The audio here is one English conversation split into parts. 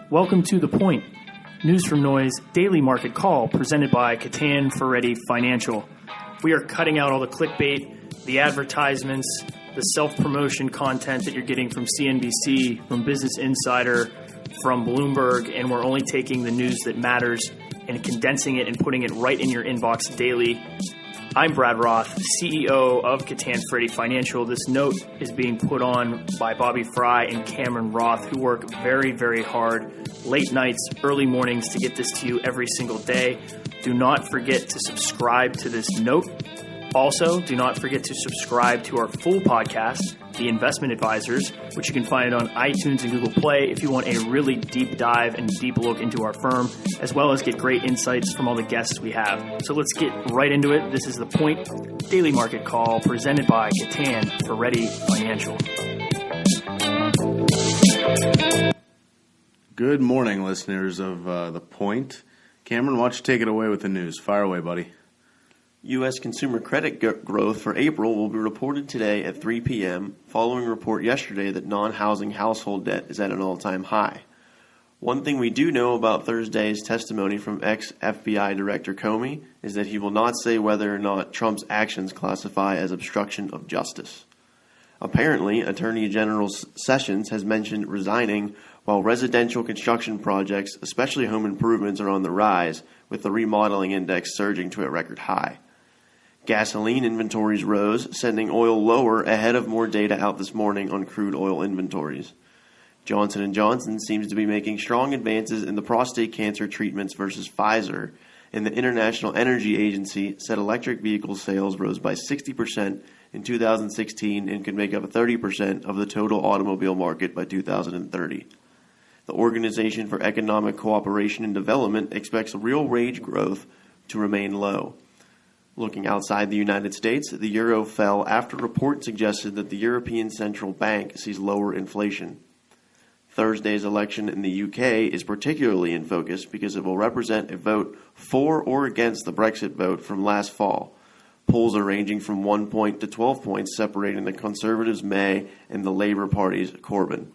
Welcome to The Point, News from Noise daily market call presented by Kattan, Ferretti Financial. We are cutting out all the clickbait, the advertisements, the self-promotion content that you're getting from CNBC, from Business Insider, from Bloomberg, and we're only taking the news that matters and condensing it and putting it right in your inbox daily. I'm Brad Roth, CEO of Kattan Ferretti Financial. This note is being put on by Bobby Fry and Cameron Roth, who work very, very hard, late nights, early mornings to get this to you every single day. Do not forget to subscribe to this note. Also, do not forget to subscribe to our full podcast, The Investment Advisors, which you can find on iTunes and Google Play if you want a really deep dive and deep look into our firm, as well as get great insights from all the guests we have. So let's get right into it. This is The Point Daily Market Call presented by Kattan Ferretti Financial. Good morning, listeners of The Point. Cameron, why don't you take it away with the news? Fire away, buddy. U.S. consumer credit growth for April will be reported today at 3 p.m., following a report yesterday that non-housing household debt is at an all-time high. One thing we do know about Thursday's testimony from ex-FBI Director Comey is that he will not say whether or not Trump's actions classify as obstruction of justice. Apparently, Attorney General Sessions has mentioned resigning while residential construction projects, especially home improvements, are on the rise, with the remodeling index surging to a record high. Gasoline inventories rose, sending oil lower ahead of more data out this morning on crude oil inventories. Johnson & Johnson seems to be making strong advances in the prostate cancer treatments versus Pfizer, and the International Energy Agency said electric vehicle sales rose by 60% in 2016 and could make up 30% of the total automobile market by 2030. The Organization for Economic Cooperation and Development expects real wage growth to remain low. Looking outside the United States, the euro fell after reports suggested that the European Central Bank sees lower inflation. Thursday's election in the UK is particularly in focus because it will represent a vote for or against the Brexit vote from last fall. Polls are ranging from 1 point to 12 points separating the Conservatives' May and the Labour Party's Corbyn.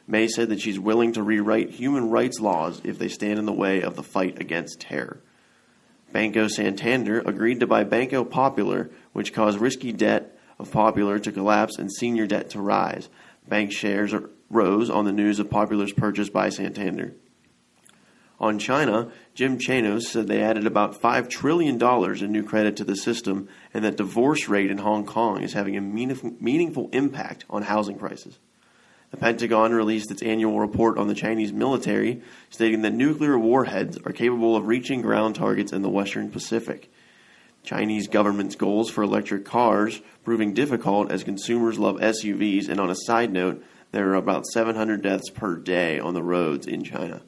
May said that she's willing to rewrite human rights laws if they stand in the way of the fight against terror. Banco Santander agreed to buy Banco Popular, which caused risky debt of Popular to collapse and senior debt to rise. Bank shares rose on the news of Popular's purchase by Santander. On China, Jim Chanos said they added about $5 trillion in new credit to the system and that divorce rate in Hong Kong is having a meaningful impact on housing prices. The Pentagon released its annual report on the Chinese military, stating that nuclear warheads are capable of reaching ground targets in the Western Pacific. Chinese government's goals for electric cars proving difficult as consumers love SUVs, and on a side note, there are about 700 deaths per day on the roads in China.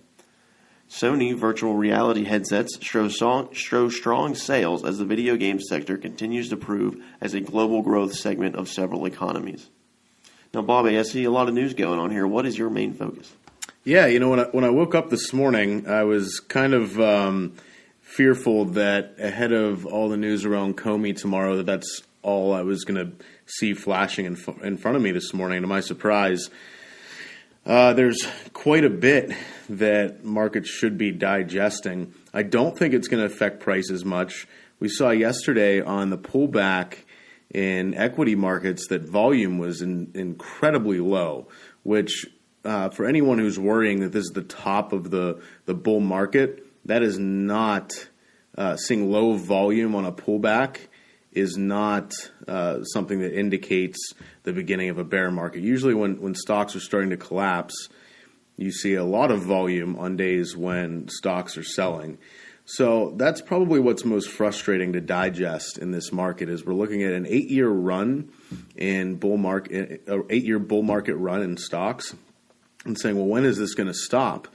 Sony virtual reality headsets show strong sales as the video game sector continues to prove as a global growth segment of several economies. Now, Bobby, I see a lot of news going on here. What is your main focus? Yeah, when I woke up this morning, I was kind of fearful that ahead of all the news around Comey tomorrow, that's all I was going to see flashing in front of me this morning. To my surprise, there's quite a bit that markets should be digesting. I don't think it's going to affect prices much. We saw yesterday on the pullback in equity markets that volume was incredibly low, which for anyone who's worrying that this is the top of the bull market, that is not seeing low volume on a pullback is not something that indicates the beginning of a bear market. Usually when stocks are starting to collapse, you see a lot of volume on days when stocks are selling. So that's probably what's most frustrating to digest in this market is we're looking at an 8-year run in bull market, 8-year bull market run in stocks, and saying, well, when is this going to stop?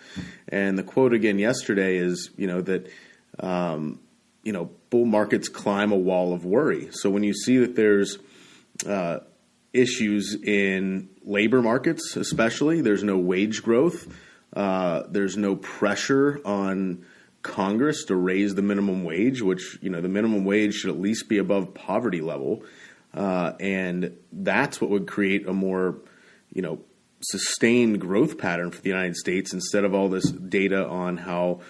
And the quote again yesterday is, that bull markets climb a wall of worry. So when you see that there's issues in labor markets, especially, there's no wage growth, there's no pressure on Congress to raise the minimum wage, which, the minimum wage should at least be above poverty level. And that's what would create a more, sustained growth pattern for the United States instead of all this data on how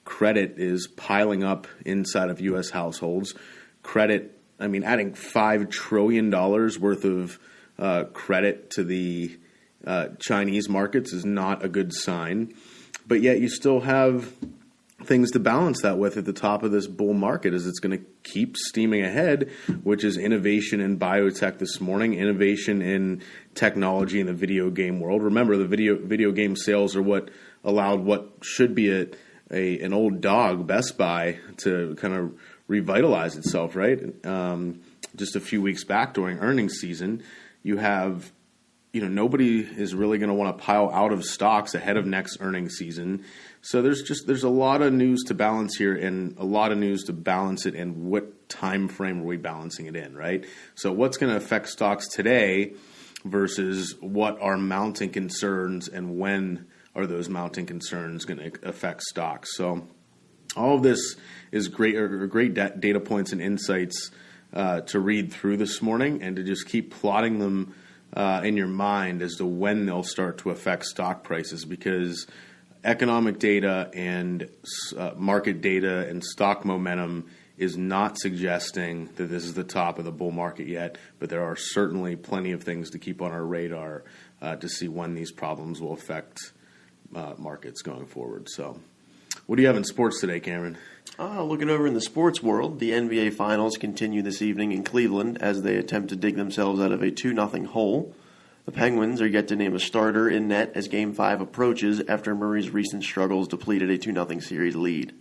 credit is piling up inside of U.S. households. Credit, adding $5 trillion worth of credit to the Chinese markets is not a good sign. But yet you still have things to balance that with at the top of this bull market as it's going to keep steaming ahead, which is innovation in biotech this morning, innovation in technology in the video game world. Remember, the video game sales are what allowed what should be an old dog, Best Buy, to kind of revitalize itself, right? Just a few weeks back during earnings season, you have, nobody is really going to want to pile out of stocks ahead of next earnings season. So there's a lot of news to balance here, and a lot of news to balance it in what time frame are we balancing it in, right? So what's going to affect stocks today versus what are mounting concerns, and when are those mounting concerns going to affect stocks? So all of this is great data points and insights to read through this morning, and to just keep plotting them in your mind as to when they'll start to affect stock prices, because economic data and market data and stock momentum is not suggesting that this is the top of the bull market yet, but there are certainly plenty of things to keep on our radar to see when these problems will affect markets going forward. So what do you have in sports today, Cameron? Looking over in the sports world, the NBA Finals continue this evening in Cleveland as they attempt to dig themselves out of a 2-0 hole. The Penguins are yet to name a starter in net as Game 5 approaches after Murray's recent struggles depleted a 2-0 series lead.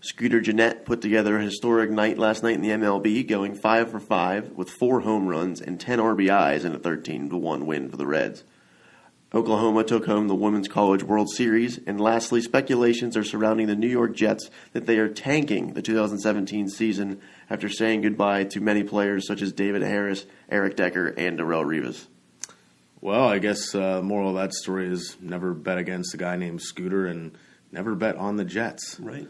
Scooter Gennett put together a historic night last night in the MLB, going 5 for 5 with 4 home runs and 10 RBIs in a 13-1 win for the Reds. Oklahoma took home the Women's College World Series, and lastly, speculations are surrounding the New York Jets that they are tanking the 2017 season after saying goodbye to many players such as David Harris, Eric Decker, and Darrelle Revis. Well, I guess moral of that story is never bet against a guy named Scooter, and never bet on the Jets. Right.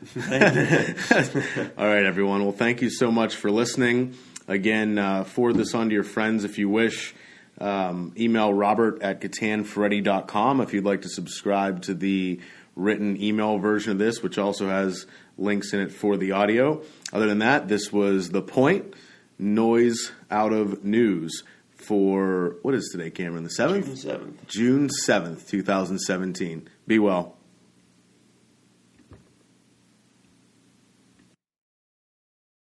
All right, everyone. Well, thank you so much for listening. Again, forward this on to your friends if you wish. Email robert@kattanferretti.com if you'd like to subscribe to the written email version of this, which also has links in it for the audio. Other than that, this was The Point, noise out of news for, what is today, Cameron, the 7th? June 7th. June 7th, 2017. Be well.